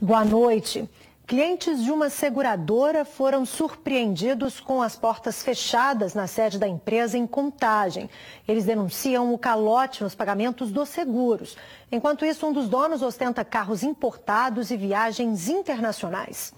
Boa noite. Clientes de uma seguradora foram surpreendidos com as portas fechadas na sede da empresa em Contagem. Eles denunciam o calote nos pagamentos dos seguros. Enquanto isso, um dos donos ostenta carros importados e viagens internacionais.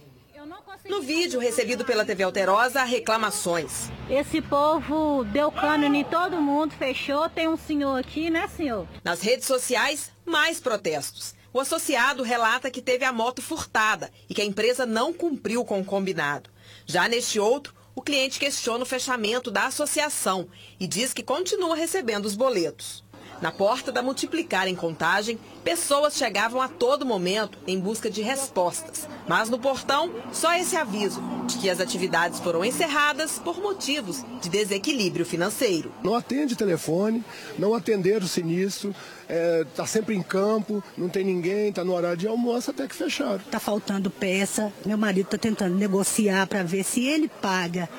No vídeo recebido pela TV Alterosa, há reclamações. Esse povo deu cano em todo mundo, fechou. Tem um senhor aqui, né, senhor? Nas redes sociais, mais protestos. O associado relata que teve a moto furtada e que a empresa não cumpriu com o combinado. Já neste outro, o cliente questiona o fechamento da associação e diz que continua recebendo os boletos. Na porta da Multiplicar em Contagem, pessoas chegavam a todo momento em busca de respostas. Mas no portão, só esse aviso de que as atividades foram encerradas por motivos de desequilíbrio financeiro. Não atende telefone, não atenderam o sinistro, está sempre em campo, não tem ninguém, está no horário de almoço até que fecharam. Está faltando peça, meu marido está tentando negociar para ver se ele paga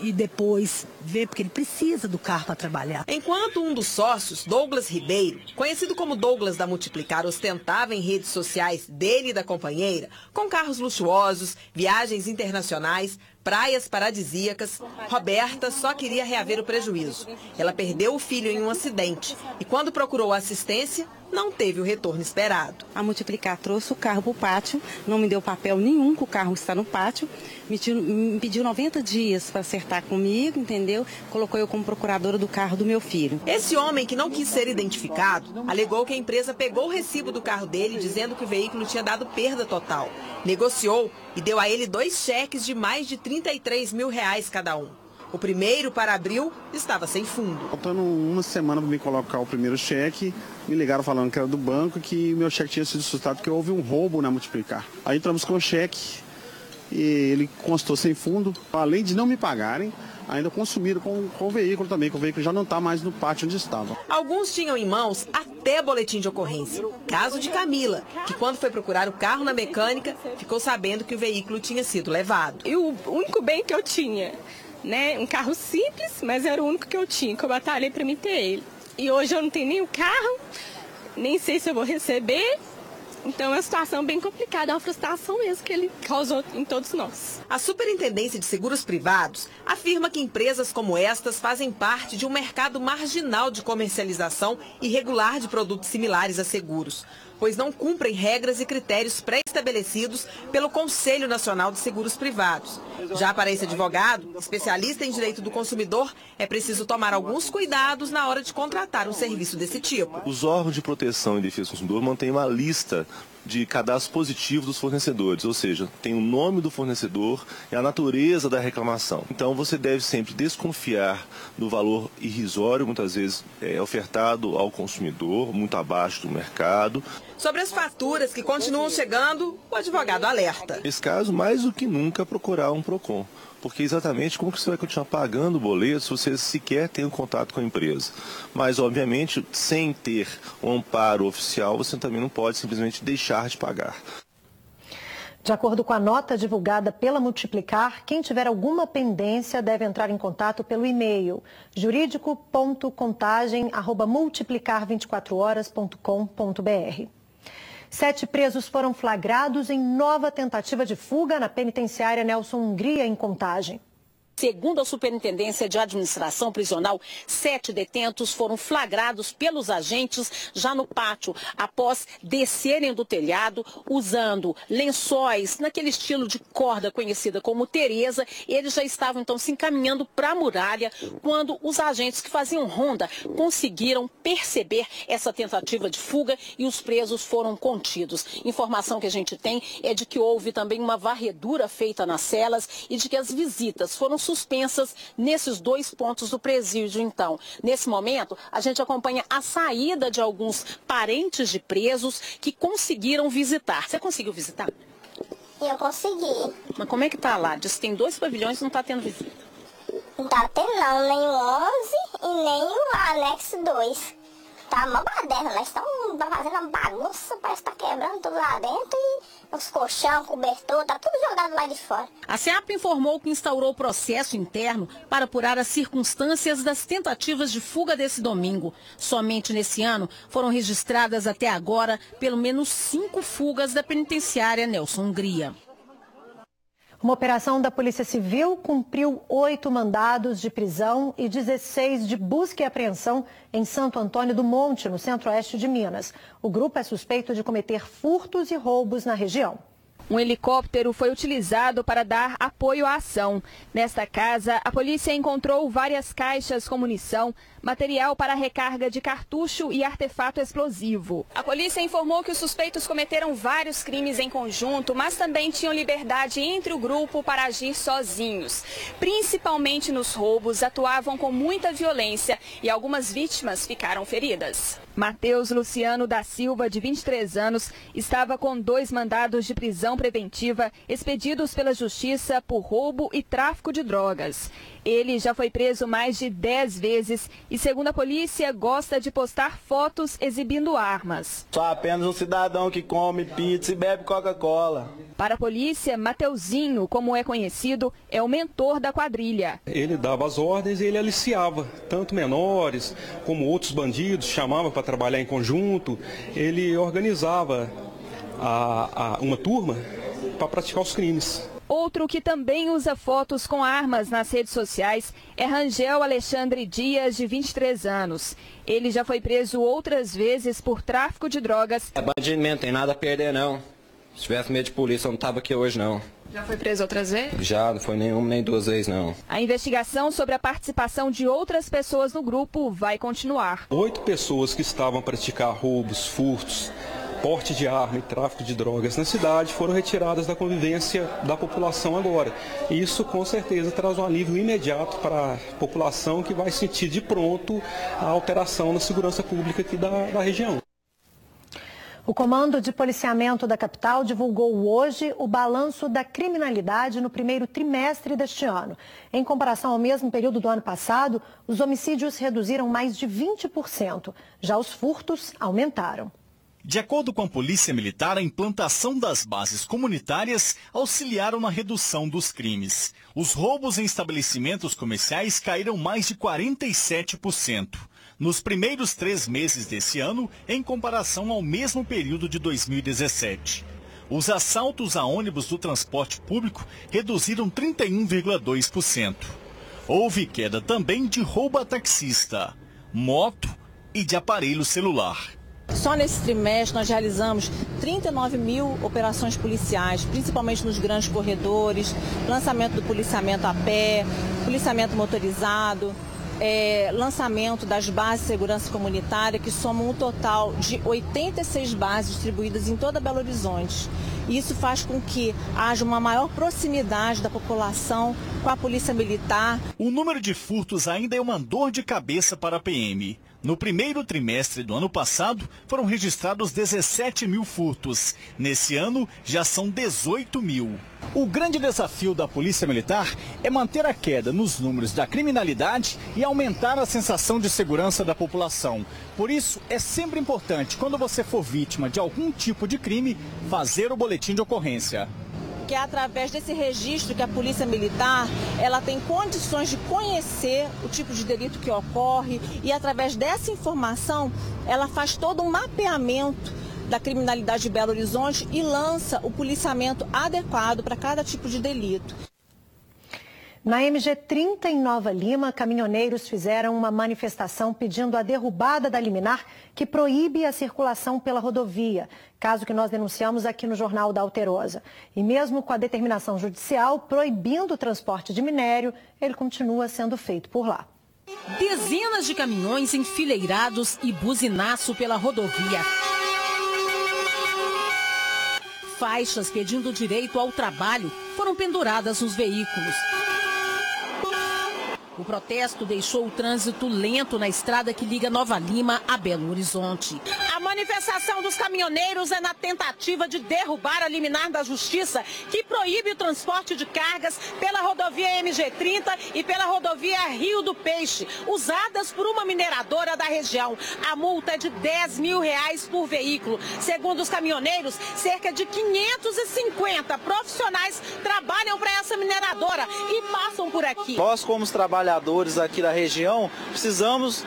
e depois ver, porque ele precisa do carro para trabalhar. Enquanto um dos sócios, Douglas Ribeiro, conhecido como Douglas da Multiplicar, ostentava em redes sociais dele e da companheira, com carros luxuosos, viagens internacionais, praias paradisíacas, Roberta só queria reaver o prejuízo. Ela perdeu o filho em um acidente e quando procurou assistência, não teve o retorno esperado. A Multiplicar trouxe o carro para o pátio, não me deu papel nenhum que o carro está no pátio, me pediu 90 dias para acertar comigo, entendeu? Colocou eu como procuradora do carro do meu filho. Esse homem, que não quis ser identificado, alegou que a empresa pegou o recibo do carro dele, dizendo que o veículo tinha dado perda total. Negociou e deu a ele 2 cheques de mais de R$33 mil cada um. O primeiro, para abril, estava sem fundo. Faltando uma semana para me colocar o primeiro cheque, me ligaram falando que era do banco, que meu cheque tinha sido assustado, porque houve um roubo na Multiplicar. Aí entramos com o cheque e ele constou sem fundo. Além de não me pagarem, ainda consumiram com o veículo também, que o veículo já não está mais no pátio onde estava. Alguns tinham em mãos até boletim de ocorrência. Caso de Camila, que quando foi procurar o carro na mecânica, ficou sabendo que o veículo tinha sido levado. E o único bem que eu tinha, né, um carro simples, mas era o único que eu tinha, que eu batalhei para mim ter ele. E hoje eu não tenho nem o carro, nem sei se eu vou receber. Então é uma situação bem complicada, é uma frustração mesmo que ele causou em todos nós. A Superintendência de Seguros Privados afirma que empresas como estas fazem parte de um mercado marginal de comercialização irregular de produtos similares a seguros, pois não cumprem regras e critérios pré-estabelecidos pelo Conselho Nacional de Seguros Privados. Já para esse advogado, especialista em direito do consumidor, é preciso tomar alguns cuidados na hora de contratar um serviço desse tipo. Os órgãos de proteção e defesa do consumidor mantêm uma lista de cadastro positivo dos fornecedores, ou seja, tem o nome do fornecedor e a natureza da reclamação. Então você deve sempre desconfiar do valor irrisório, muitas vezes ofertado ao consumidor, muito abaixo do mercado. Sobre as faturas que continuam chegando, o advogado alerta. Nesse caso, mais do que nunca, procurar um PROCON. Porque exatamente como que você vai continuar pagando o boleto se você sequer tem um contato com a empresa. Mas, obviamente, sem ter um amparo oficial, você também não pode simplesmente deixar de pagar. De acordo com a nota divulgada pela Multiplicar, quem tiver alguma pendência deve entrar em contato pelo e-mail juridico.contagem@multiplicar24horas.com.br. 7 presos foram flagrados em nova tentativa de fuga na penitenciária Nelson Hungria, em Contagem. Segundo a Superintendência de Administração Prisional, 7 detentos foram flagrados pelos agentes já no pátio, após descerem do telhado, usando lençóis naquele estilo de corda conhecida como Tereza. Eles já estavam então se encaminhando para a muralha quando os agentes que faziam ronda conseguiram perceber essa tentativa de fuga e os presos foram contidos. Informação que a gente tem é de que houve também uma varredura feita nas celas e de que as visitas foram suspensas nesses 2 pontos do presídio. Então, nesse momento, a gente acompanha a saída de alguns parentes de presos que conseguiram visitar. Você conseguiu visitar? Eu consegui. Mas como é que tá lá? Diz que tem 2 pavilhões e não tá tendo visita. Não tá tendo não, nem o 11 e nem o anexo 2. Tá uma baderna, nós estamos fazendo uma bagunça, parece que tá quebrando tudo lá dentro Os colchão, cobertor, tá tudo jogado lá de fora. A SEAP informou que instaurou processo interno para apurar as circunstâncias das tentativas de fuga desse domingo. Somente nesse ano foram registradas até agora pelo menos 5 fugas da penitenciária Nelson Hungria. Uma operação da Polícia Civil cumpriu 8 mandados de prisão e 16 de busca e apreensão em Santo Antônio do Monte, no centro-oeste de Minas. O grupo é suspeito de cometer furtos e roubos na região. Um helicóptero foi utilizado para dar apoio à ação. Nesta casa, a polícia encontrou várias caixas com munição, material para recarga de cartucho e artefato explosivo. A polícia informou que os suspeitos cometeram vários crimes em conjunto, mas também tinham liberdade entre o grupo para agir sozinhos. Principalmente nos roubos, atuavam com muita violência e algumas vítimas ficaram feridas. Matheus Luciano da Silva, de 23 anos, estava com 2 mandados de prisão preventiva expedidos pela Justiça por roubo e tráfico de drogas. Ele já foi preso mais de 10 vezes e, segundo a polícia, gosta de postar fotos exibindo armas. Sou apenas um cidadão que come pizza e bebe Coca-Cola. Para a polícia, Mateuzinho, como é conhecido, é o mentor da quadrilha. Ele dava as ordens e ele aliciava tanto menores como outros bandidos, chamava para trabalhar em conjunto. Ele organizava uma turma para praticar os crimes. Outro que também usa fotos com armas nas redes sociais é Rangel Alexandre Dias, de 23 anos. Ele já foi preso outras vezes por tráfico de drogas. É bandido mesmo, tem nada a perder não. Se tivesse medo de polícia, eu não estava aqui hoje não. Já foi preso outras vezes? Já, não foi nenhuma nem 2 vezes não. A investigação sobre a participação de outras pessoas no grupo vai continuar. 8 pessoas que estavam a praticar roubos, furtos, porte de arma e tráfico de drogas na cidade foram retiradas da convivência da população agora. Isso com certeza traz um alívio imediato para a população, que vai sentir de pronto a alteração na segurança pública aqui da região. O Comando de Policiamento da capital divulgou hoje o balanço da criminalidade no primeiro trimestre deste ano. Em comparação ao mesmo período do ano passado, os homicídios reduziram mais de 20%. Já os furtos aumentaram. De acordo com a Polícia Militar, a implantação das bases comunitárias auxiliaram na redução dos crimes. Os roubos em estabelecimentos comerciais caíram mais de 47%. Nos primeiros 3 meses desse ano, em comparação ao mesmo período de 2017. Os assaltos a ônibus do transporte público reduziram 31,2%. Houve queda também de roubo a taxista, moto e de aparelho celular. Só nesse trimestre nós realizamos 39 mil operações policiais, principalmente nos grandes corredores, lançamento do policiamento a pé, policiamento motorizado, lançamento das bases de segurança comunitária, que somam um total de 86 bases distribuídas em toda Belo Horizonte. Isso faz com que haja uma maior proximidade da população com a Polícia Militar. O número de furtos ainda é uma dor de cabeça para a PM. No primeiro trimestre do ano passado, foram registrados 17 mil furtos. Nesse ano, já são 18 mil. O grande desafio da Polícia Militar é manter a queda nos números da criminalidade e aumentar a sensação de segurança da população. Por isso, é sempre importante, quando você for vítima de algum tipo de crime, fazer o boletim de ocorrência. Que é através desse registro que a Polícia Militar ela tem condições de conhecer o tipo de delito que ocorre e através dessa informação ela faz todo um mapeamento da criminalidade de Belo Horizonte e lança o policiamento adequado para cada tipo de delito. Na MG30, em Nova Lima, caminhoneiros fizeram uma manifestação pedindo a derrubada da liminar que proíbe a circulação pela rodovia, caso que nós denunciamos aqui no Jornal da Alterosa. E mesmo com a determinação judicial proibindo o transporte de minério, ele continua sendo feito por lá. Dezenas de caminhões enfileirados e buzinaço pela rodovia. Faixas pedindo direito ao trabalho foram penduradas nos veículos. O protesto deixou o trânsito lento na estrada que liga Nova Lima a Belo Horizonte. A A manifestação dos caminhoneiros é na tentativa de derrubar a liminar da Justiça que proíbe o transporte de cargas pela rodovia MG30 e pela rodovia Rio do Peixe, usadas por uma mineradora da região. A multa é de R$10 mil por veículo. Segundo os caminhoneiros, cerca de 550 profissionais trabalham para essa mineradora e passam por aqui. Nós, como os trabalhadores aqui da região, precisamos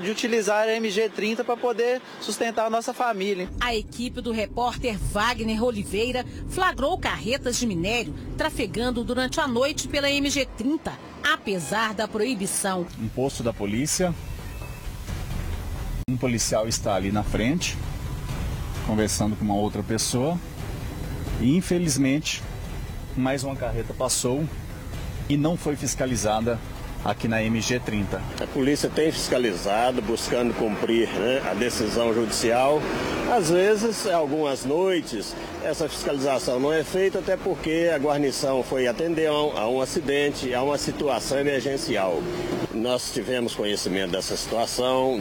de utilizar a MG30 para poder sustentar a nossa família. A equipe do repórter Wagner Oliveira flagrou carretas de minério trafegando durante a noite pela MG30, apesar da proibição. Um posto da polícia, um policial está ali na frente, conversando com uma outra pessoa, e infelizmente mais uma carreta passou e não foi fiscalizada aqui na MG30. A polícia tem fiscalizado, buscando cumprir, a decisão judicial. Às vezes, algumas noites, essa fiscalização não é feita, até porque a guarnição foi atender a um acidente, a uma situação emergencial. Nós tivemos conhecimento dessa situação,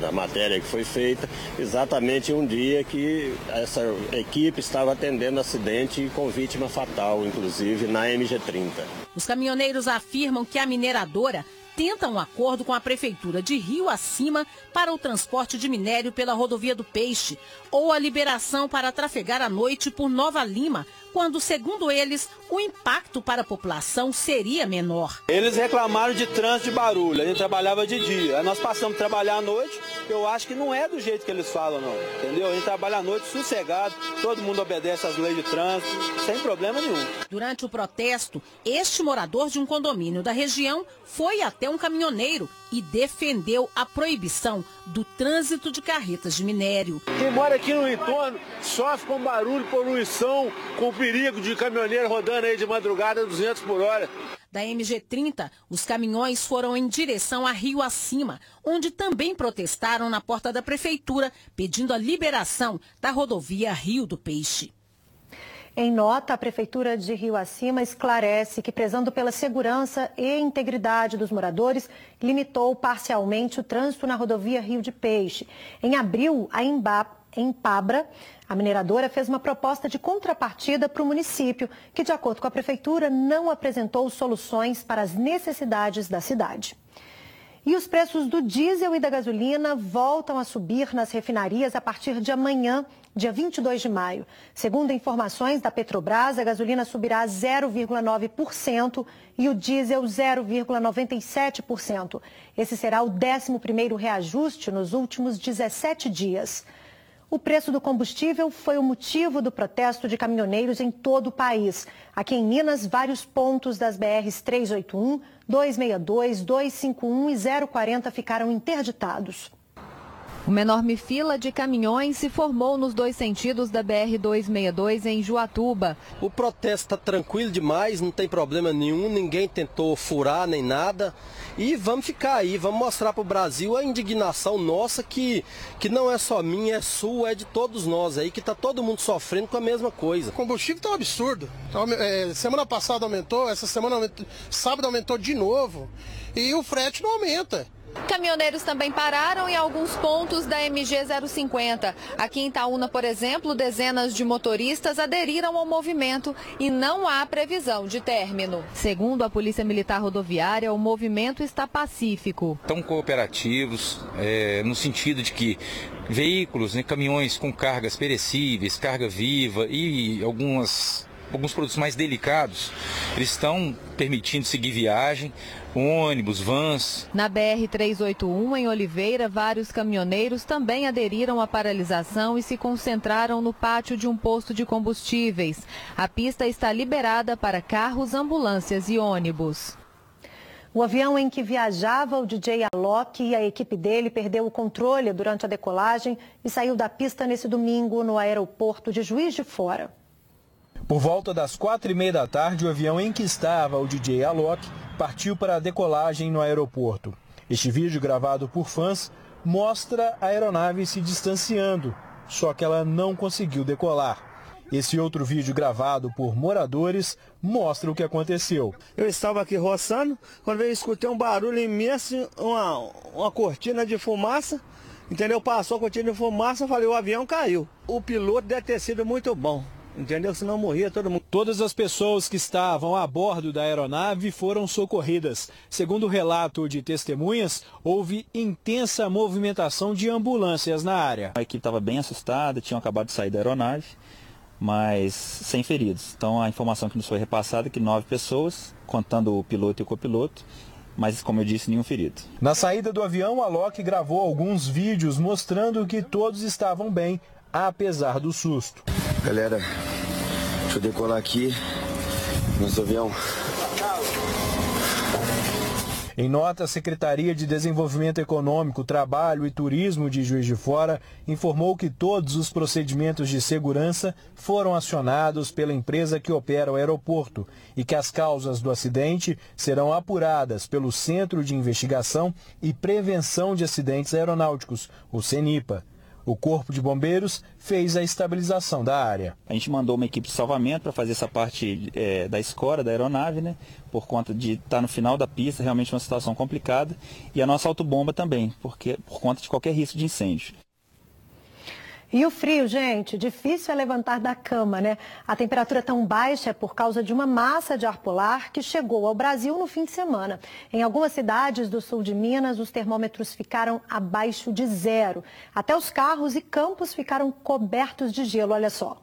da matéria que foi feita, exatamente um dia que essa equipe estava atendendo acidente com vítima fatal, inclusive, na MG30. Os caminhoneiros afirmam que a mineradora tenta um acordo com a Prefeitura de Rio Acima para o transporte de minério pela rodovia do Peixe ou a liberação para trafegar à noite por Nova Lima, quando, segundo eles, o impacto para a população seria menor. Eles reclamaram de trânsito de barulho, a gente trabalhava de dia. Aí nós passamos a trabalhar à noite, eu acho que não é do jeito que eles falam, não, entendeu? A gente trabalha à noite sossegado, todo mundo obedece às leis de trânsito, sem problema nenhum. Durante o protesto, este morador de um condomínio da região foi até um caminhoneiro e defendeu a proibição do trânsito de carretas de minério. Quem mora aqui no entorno sofre com barulho, poluição, com o perigo de caminhoneiro rodando aí de madrugada 200 por hora. Da MG30, os caminhões foram em direção a Rio Acima, onde também protestaram na porta da prefeitura, pedindo a liberação da rodovia Rio do Peixe. Em nota, a Prefeitura de Rio Acima esclarece que, prezando pela segurança e integridade dos moradores, limitou parcialmente o trânsito na rodovia Rio de Peixe. Em abril, em Pabra, a mineradora fez uma proposta de contrapartida para o município, que, de acordo com a Prefeitura, não apresentou soluções para as necessidades da cidade. E os preços do diesel e da gasolina voltam a subir nas refinarias a partir de amanhã, dia 22 de maio. Segundo informações da Petrobras, a gasolina subirá 0,9% e o diesel 0,97%. Esse será o 11º reajuste nos últimos 17 dias. O preço do combustível foi o motivo do protesto de caminhoneiros em todo o país. Aqui em Minas, vários pontos das BRs 381, 262, 251 e 040 ficaram interditados. Uma enorme fila de caminhões se formou nos dois sentidos da BR-262 em Juatuba. O protesto está tranquilo demais, não tem problema nenhum, ninguém tentou furar nem nada. E vamos ficar aí, vamos mostrar para o Brasil a indignação nossa, que não é só minha, é sua, é de todos nós aí, que está todo mundo sofrendo com a mesma coisa. O combustível está um absurdo. Semana passada aumentou, essa semana aumentou, sábado aumentou de novo e o frete não aumenta. Caminhoneiros também pararam em alguns pontos da MG 050. Aqui em Itaúna, por exemplo, dezenas de motoristas aderiram ao movimento e não há previsão de término. Segundo a Polícia Militar Rodoviária, o movimento está pacífico. Estão cooperativos, no sentido de que veículos, caminhões com cargas perecíveis, carga viva e alguns produtos mais delicados, eles estão permitindo seguir viagem, ônibus, vans. Na BR-381, em Oliveira, vários caminhoneiros também aderiram à paralisação e se concentraram no pátio de um posto de combustíveis. A pista está liberada para carros, ambulâncias e ônibus. O avião em que viajava o DJ Alok e a equipe dele perdeu o controle durante a decolagem e saiu da pista nesse domingo no aeroporto de Juiz de Fora. Por volta das 4h30 da tarde, o avião em que estava o DJ Alok partiu para a decolagem no aeroporto. Este vídeo, gravado por fãs, mostra a aeronave se distanciando, só que ela não conseguiu decolar. Esse outro vídeo, gravado por moradores, mostra o que aconteceu. Eu estava aqui roçando, quando eu escutei um barulho imenso, uma cortina de fumaça, entendeu? Passou com o tiro de fumaça, eu falei, o avião caiu. O piloto deve ter sido muito bom, entendeu? Senão morria todo mundo. Todas as pessoas que estavam a bordo da aeronave foram socorridas. Segundo o relato de testemunhas, houve intensa movimentação de ambulâncias na área. A equipe estava bem assustada, tinham acabado de sair da aeronave, mas sem feridos. Então a informação que nos foi repassada é que 9 pessoas, contando o piloto e o copiloto, mas, como eu disse, nenhum ferido. Na saída do avião, a Alok gravou alguns vídeos mostrando que todos estavam bem, apesar do susto. Galera, deixa eu decolar aqui, nosso avião. Em nota, a Secretaria de Desenvolvimento Econômico, Trabalho e Turismo de Juiz de Fora informou que todos os procedimentos de segurança foram acionados pela empresa que opera o aeroporto e que as causas do acidente serão apuradas pelo Centro de Investigação e Prevenção de Acidentes Aeronáuticos, o CENIPA. O Corpo de Bombeiros fez a estabilização da área. A gente mandou uma equipe de salvamento para fazer essa parte da escora da aeronave, né? Por conta de estar no final da pista, realmente uma situação complicada. E a nossa autobomba também, por conta de qualquer risco de incêndio. E o frio, gente, difícil é levantar da cama, né? A temperatura tão baixa é por causa de uma massa de ar polar que chegou ao Brasil no fim de semana. Em algumas cidades do sul de Minas, os termômetros ficaram abaixo de 0. Até os carros e campos ficaram cobertos de gelo, olha só.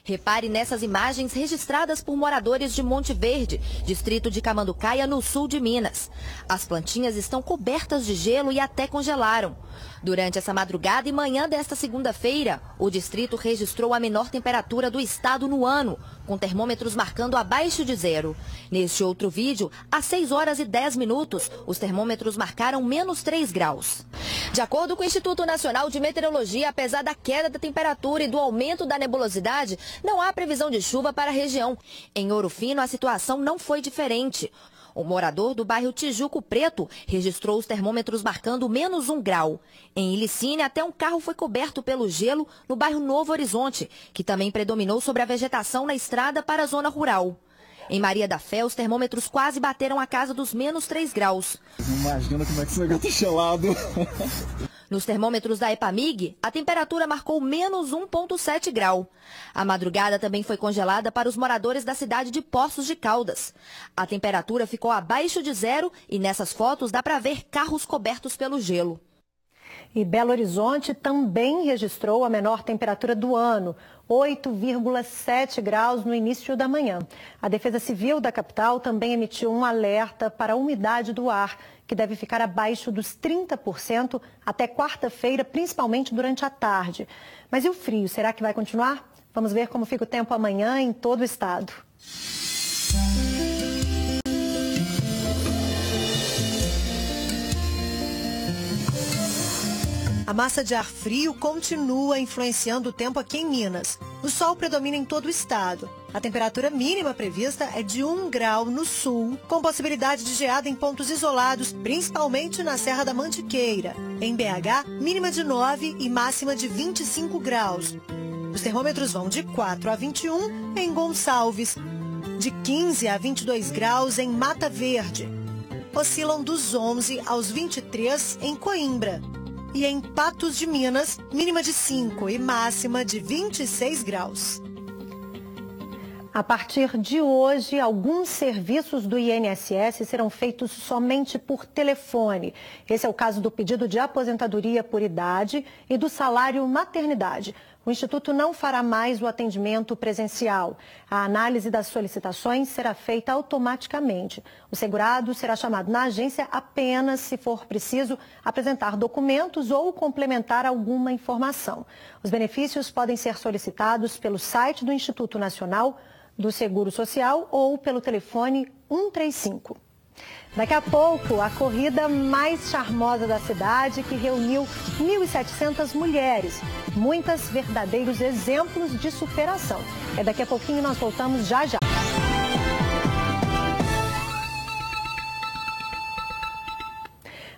Repare nessas imagens registradas por moradores de Monte Verde, distrito de Camanducaia, no sul de Minas. As plantinhas estão cobertas de gelo e até congelaram. Durante essa madrugada e manhã desta segunda-feira, o distrito registrou a menor temperatura do estado no ano, com termômetros marcando abaixo de 0. Neste outro vídeo, às 6 horas e 10 minutos, os termômetros marcaram menos 3 graus. De acordo com o Instituto Nacional de Meteorologia, apesar da queda da temperatura e do aumento da nebulosidade, não há previsão de chuva para a região. Em Ouro Fino, a situação não foi diferente. O morador do bairro Tijuco Preto registrou os termômetros marcando menos 1 grau. Em Ilicínea, até um carro foi coberto pelo gelo no bairro Novo Horizonte, que também predominou sobre a vegetação na estrada para a zona rural. Em Maria da Fé, os termômetros quase bateram a casa dos menos 3 graus. Imagina como é que esse negócio tá gelado. Nos termômetros da EPAMIG, a temperatura marcou menos 1,7 grau. A madrugada também foi congelada para os moradores da cidade de Poços de Caldas. A temperatura ficou abaixo de 0 e nessas fotos dá para ver carros cobertos pelo gelo. E Belo Horizonte também registrou a menor temperatura do ano, 8,7 graus no início da manhã. A Defesa Civil da capital também emitiu um alerta para a umidade do ar, que deve ficar abaixo dos 30% até quarta-feira, principalmente durante a tarde. Mas e o frio, será que vai continuar? Vamos ver como fica o tempo amanhã em todo o estado. A massa de ar frio continua influenciando o tempo aqui em Minas. O sol predomina em todo o estado. A temperatura mínima prevista é de 1 grau no sul, com possibilidade de geada em pontos isolados, principalmente na Serra da Mantiqueira. Em BH, mínima de 9 e máxima de 25 graus. Os termômetros vão de 4 a 21 em Gonçalves, de 15 a 22 graus em Mata Verde. Oscilam dos 11 aos 23 em Coimbra. E em Patos de Minas, mínima de 5 e máxima de 26 graus. A partir de hoje, alguns serviços do INSS serão feitos somente por telefone. Esse é o caso do pedido de aposentadoria por idade e do salário maternidade. O Instituto não fará mais o atendimento presencial. A análise das solicitações será feita automaticamente. O segurado será chamado na agência apenas se for preciso apresentar documentos ou complementar alguma informação. Os benefícios podem ser solicitados pelo site do Instituto Nacional do Seguro Social ou pelo telefone 135. Daqui a pouco, a corrida mais charmosa da cidade, que reuniu 1.700 mulheres. Muitas verdadeiros exemplos de superação. Daqui a pouquinho nós voltamos já.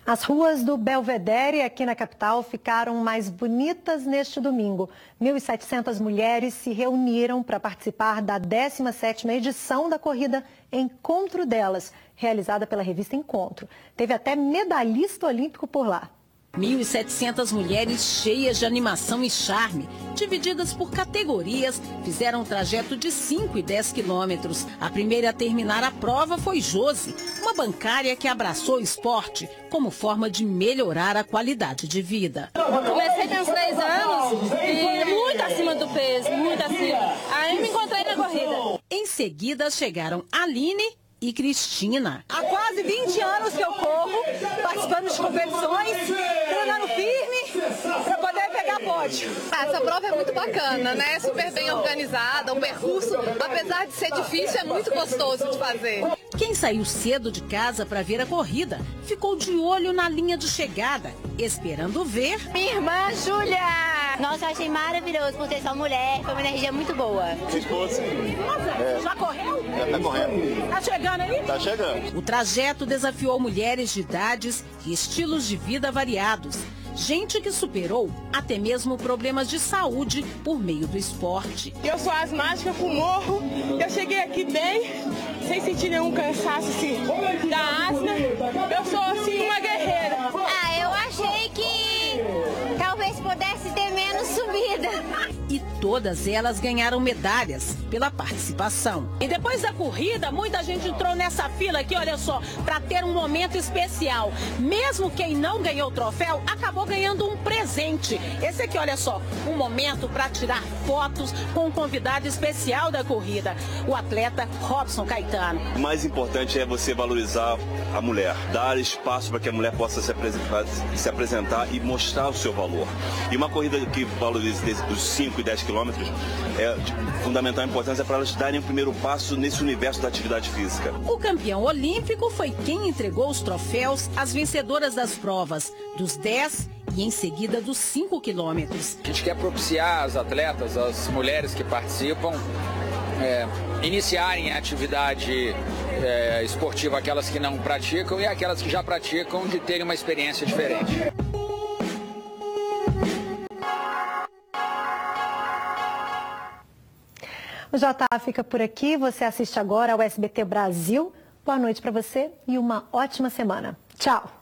As ruas do Belvedere, aqui na capital, ficaram mais bonitas neste domingo. 1.700 mulheres se reuniram para participar da 17ª edição da corrida Encontro Delas, realizada pela revista Encontro. Teve até medalhista olímpico por lá. 1.700 mulheres cheias de animação e charme, divididas por categorias, fizeram um trajeto de 5 e 10 quilômetros. A primeira a terminar a prova foi Josi, uma bancária que abraçou o esporte como forma de melhorar a qualidade de vida. Comecei com uns 3 anos e muito acima do peso, muito acima. Aí me encontrei na corrida. Em seguida chegaram Aline e Cristina. Há quase 20 anos que eu corro, participando de competições, treinando firme para poder pegar pódio. Essa prova é muito bacana, né? Super bem organizada, um percurso, apesar de ser difícil, é muito gostoso de fazer. Quem saiu cedo de casa para ver a corrida ficou de olho na linha de chegada, esperando ver minha irmã Júlia. Nossa, eu achei maravilhoso por ter só mulher, foi uma energia muito boa. Sua esposa? Já correu? Já tá correndo. Tá chegando aí? Tá chegando. O trajeto desafiou mulheres de idades e estilos de vida variados. Gente que superou até mesmo problemas de saúde por meio do esporte. Eu sou asmática, morro. Eu cheguei aqui bem, sem sentir nenhum cansaço assim, da asma. Eu sou assim uma guerreira. Eu achei que talvez pudesse ter menos subida. E todas elas ganharam medalhas pela participação. E depois da corrida, muita gente entrou nessa fila aqui, olha só, para ter um momento especial. Mesmo quem não ganhou o troféu, acabou ganhando um presente. Esse aqui, olha só, um momento para tirar fotos com um convidado especial da corrida, o atleta Robson Caetano. O mais importante é você valorizar a mulher, dar espaço para que a mulher possa se apresentar e mostrar o seu valor. E uma corrida que valorize os 5 e 10 quilômetros é de fundamental importância para elas darem o primeiro passo nesse universo da atividade física. O campeão olímpico foi quem entregou os troféus às vencedoras das provas dos 10 e em seguida dos 5 quilômetros. A gente quer propiciar às atletas, às mulheres que participam, iniciarem a atividade esportiva, aquelas que não praticam e aquelas que já praticam, de terem uma experiência diferente. O JA fica por aqui. Você assiste agora ao SBT Brasil. Boa noite para você e uma ótima semana. Tchau!